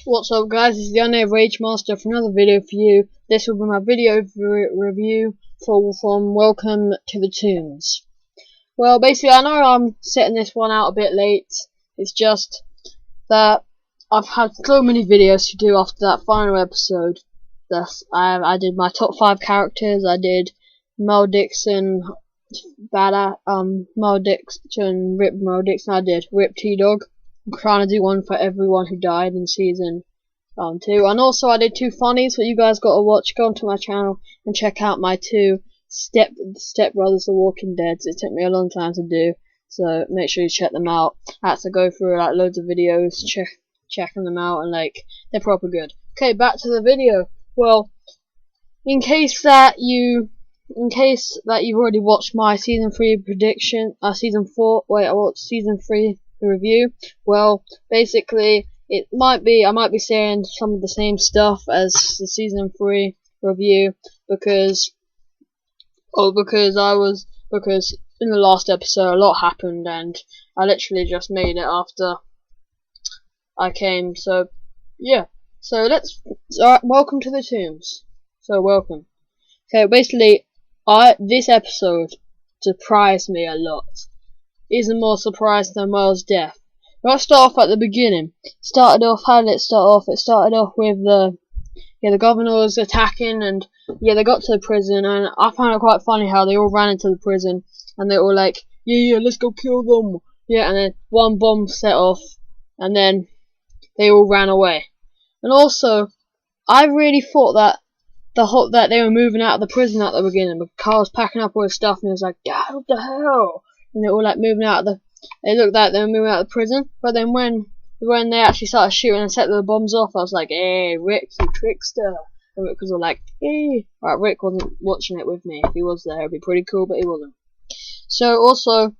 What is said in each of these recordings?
What's up guys, it's the Unnamed Rage Master for another video for you. This will be my video review from Welcome to the Tombs. Well, basically I know I'm setting this one out a bit late. It's just that I've had so many videos to do after that final episode. I did my top 5 characters, I did Mel Dixon, Mel Dixon, Rip Mel Dixon, I did Rip T-Dog. I'm trying to do one for everyone who died in season 2, and also I did 2 funnies that you guys got to watch. Go onto my channel and check out my 2 Step Brothers The Walking Dead. It took me a long time to do, so make sure you check them out. I had to go through like loads of videos, checking them out, and like they're proper good. Okay, back to the video. Well, in case that you've already watched my season 3 prediction, season 3 review. Well, basically, I might be saying some of the same stuff as the season 3 review because in the last episode a lot happened and I literally just made it after I came. So yeah. So welcome to the Tombs. So welcome. Okay, basically, this episode surprised me a lot. Even more surprised than Miles' death. Let's start off at the beginning. How did it start off? It started off with the governor was attacking, and they got to the prison, and I found it quite funny how they all ran into the prison, and they were like, yeah, let's go kill them. Yeah, and then one bomb set off, and then they all ran away. And also, I really thought that that they were moving out of the prison at the beginning, but Carl was packing up all his stuff, and he was like, Dad, what the hell? And they were like moving out of it looked like they were moving out of the prison, but then when they actually started shooting and set the bombs off, I was like, hey, Rick, you trickster. And Rick was all like, hey. Right, Rick wasn't watching it with me. If he was there, it'd be pretty cool, but he wasn't. So also,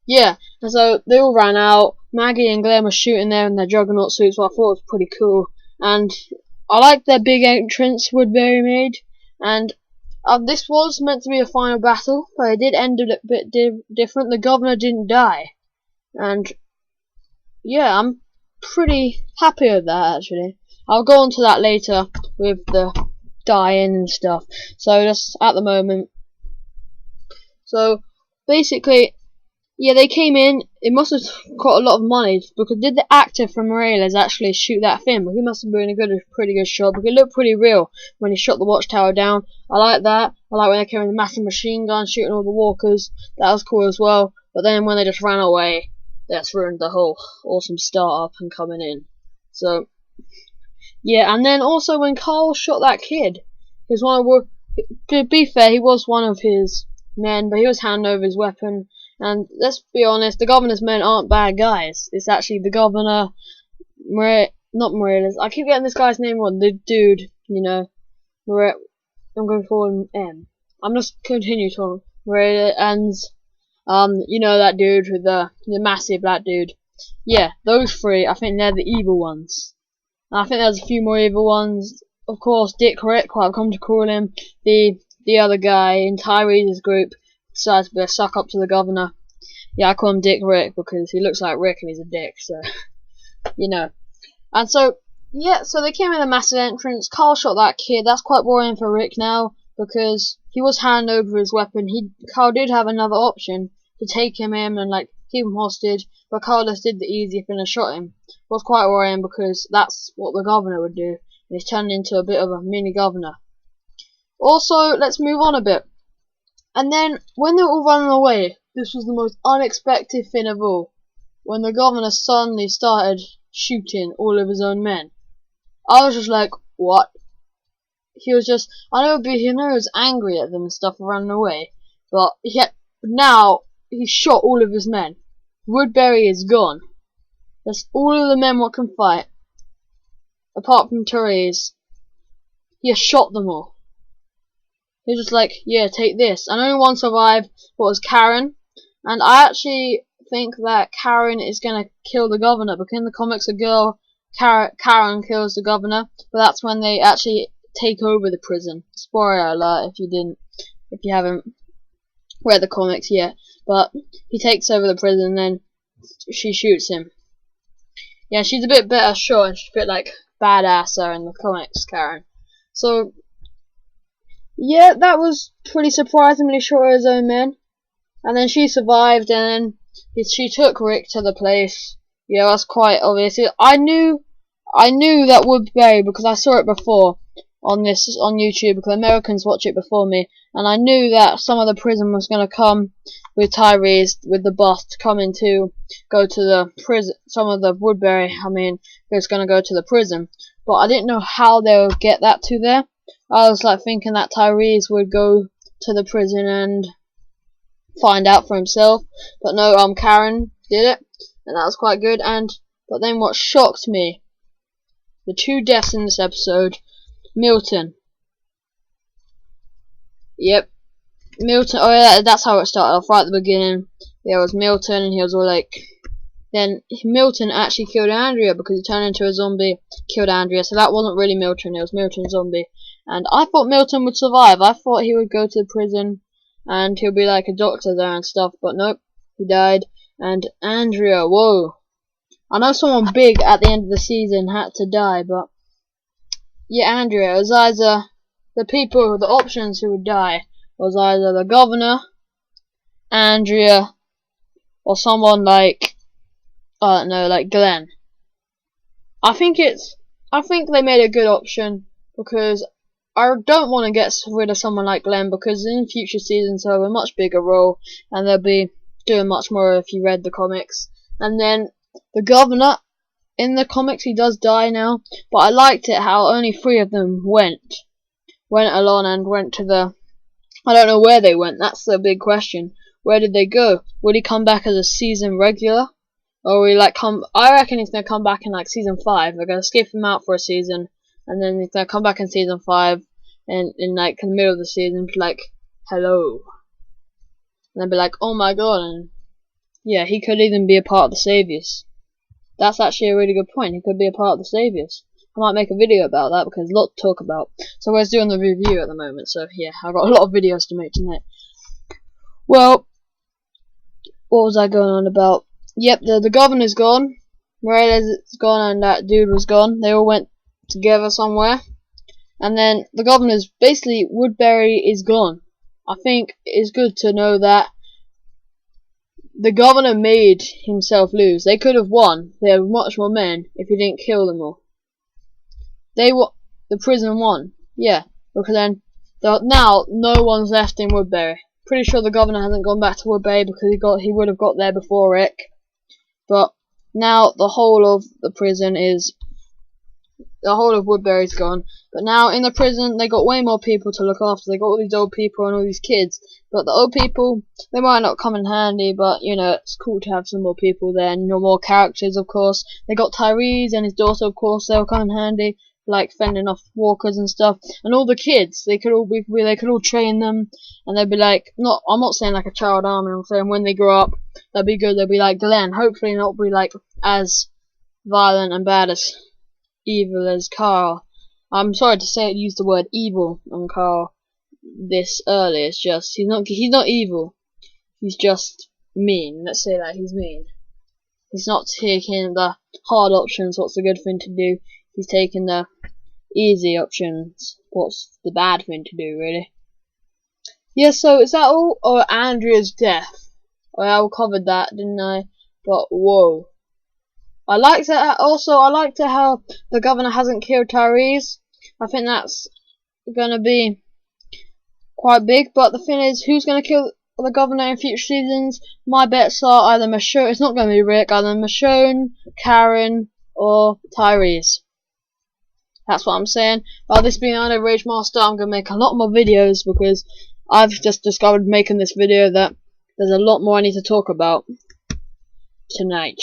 yeah, and so they all ran out. Maggie and Glenn were shooting there in their juggernaut suits, what I thought was pretty cool. And I liked their big entrance Woodbury made, and this was meant to be a final battle, but it did end a bit different. The governor didn't die, and yeah, I'm pretty happy with that actually. I'll go on to that later with the dying and stuff. So just at the moment. So basically, yeah, they came in. It must have got a lot of money because did the actor from Morales actually shoot that film? He must have been a pretty good shot because it looked pretty real when he shot the watchtower down. I like that. I like when they came in the massive machine gun shooting all the walkers. That was cool as well. But then when they just ran away, that's ruined the whole awesome start up and coming in. So yeah, and then also when Carl shot that kid, to be fair, he was one of his men, but he was handing over his weapon. And let's be honest, the governor's men aren't bad guys. It's actually the governor, not Morales. I keep getting this guy's name wrong. The dude, I'm going to call him M. I'm just continue talking. Morales and that dude with the massive black dude. Yeah, those 3. I think they're the evil ones. And I think there's a few more evil ones. Of course, Dick Rick, what I've come to call him, the other guy in Tyrese's group. Decides to suck up to the governor. Yeah, I call him Dick Rick because he looks like Rick and he's a dick, so And so yeah, so they came in a massive entrance. Carl shot that kid. That's quite worrying for Rick now because he was handing over his weapon. Carl did have another option to take him in and like keep him hostage, but Carl just did the easier thing and shot him. It was quite worrying because that's what the governor would do. And he's turned into a bit of a mini governor. Also, let's move on a bit. And then, when they were all running away, this was the most unexpected thing of all. When the governor suddenly started shooting all of his own men. I was just like, what? He was just, I know he was angry at them and stuff for running away, but now he shot all of his men. Woodbury is gone. That's all of the men what can fight. Apart from Therese. He has shot them all. He was just like, yeah, take this. And only one survived, what was Karen. And I actually think that Karen is going to kill the governor, because in the comics Karen kills the governor, but that's when they actually take over the prison. Spoiler alert if you haven't read the comics yet. But he takes over the prison and then she shoots him. Yeah, she's a bit better short, and she's a bit like badasser in the comics, Karen. So yeah, that was pretty surprisingly short of his own men. And then she survived, and then she took Rick to the place. Yeah, that's quite obvious. I knew that Woodbury because I saw it before on YouTube, because Americans watch it before me, and I knew that some of the prison was gonna come with Tyrese with the bus coming to go to the prison. Some of the Woodbury, was gonna go to the prison, but I didn't know how they would get that to there. I was like thinking that Tyrese would go to the prison and find out for himself, but no, Karen did it, and that was quite good. But then what shocked me, the 2 deaths in this episode. Milton. Yep, Milton. Oh yeah, that's how it started off right at the beginning. There was Milton, and he was all like, then Milton actually killed Andrea because he turned into a zombie, killed Andrea. So that wasn't really Milton, it was Milton zombie. And I thought Milton would survive. I thought he would go to the prison and he'll be like a doctor there and stuff, but nope, he died. And Andrea, whoa. I know someone big at the end of the season had to die, but yeah, Andrea, it was either the options who would die was either the governor, Andrea, or someone like, I don't know, like Glenn. I think they made a good option, because I don't want to get rid of someone like Glenn, because in future seasons he'll have a much bigger role and they'll be doing much more if you read the comics. And then the governor, in the comics he does die now, but I liked it how only 3 of them went along and went to the, I don't know where they went, that's the big question. Where did they go? Would he come back as a season regular? Or will he I reckon he's gonna come back in like season 5. They're gonna skip him out for a season, and then he's gonna come back in season 5, and in like the middle of the season, be like, hello. And they'll be like, oh my god, and yeah, he could even be a part of the Saviors. That's actually a really good point, he could be a part of the Saviors. I might make a video about that, because there's a lot to talk about. So we're doing the review at the moment, so yeah, I've got a lot of videos to make tonight. Well, what was I going on about? Yep, the governor's gone, Morales is gone, and that dude was gone. They all went together somewhere. And then the governor's, basically, Woodbury is gone. I think it's good to know that the governor made himself lose. They could have won. They had much more men if he didn't kill them all. The prison won. Yeah, because then now no one's left in Woodbury. Pretty sure the governor hasn't gone back to Woodbury because he would have got there before Rick. But now the whole of Woodbury's gone. But now in the prison they got way more people to look after. They got all these old people and all these kids. But the old people, they might not come in handy, but you know, it's cool to have some more people there and more characters, of course. They got Tyrese and his daughter, of course, they'll come in handy, like fending off walkers and stuff. And all the kids, they could all train them, and they'd be like, I'm not saying like a child army, I'm saying when they grow up, they'll be good, they'll be like Glenn, hopefully not be like as violent and bad as evil as Carl. I'm sorry to say use the word evil on Carl this early. It's just he's not evil. He's just mean. Let's say that he's mean. He's not taking the hard options. What's the good thing to do? He's taking the easy options. What's the bad thing to do, really? Yeah. So is that all? Or Andrea's death? I covered that, didn't I? But whoa. I liked it. Also, I liked it how the governor hasn't killed Tyrese. I think that's gonna be quite big. But the thing is, who's gonna kill the governor in future seasons? My bets are either Michonne. It's not gonna be Rick. Either Michonne, Karen, or Tyrese. That's what I'm saying. But this being Undead Rage Master, I'm gonna make a lot more videos because I've just discovered making this video that there's a lot more I need to talk about tonight.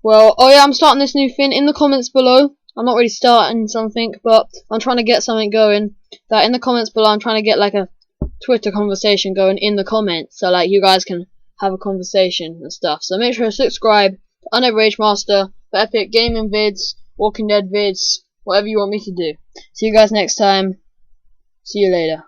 Well, oh yeah, I'm starting this new thing in the comments below. I'm not really starting something, but I'm trying to get something going. That in the comments below, I'm trying to get like a Twitter conversation going in the comments, so like you guys can have a conversation and stuff. So make sure to subscribe to Undead Rage Master for epic gaming vids, Walking Dead vids, whatever you want me to do. See you guys next time. See you later.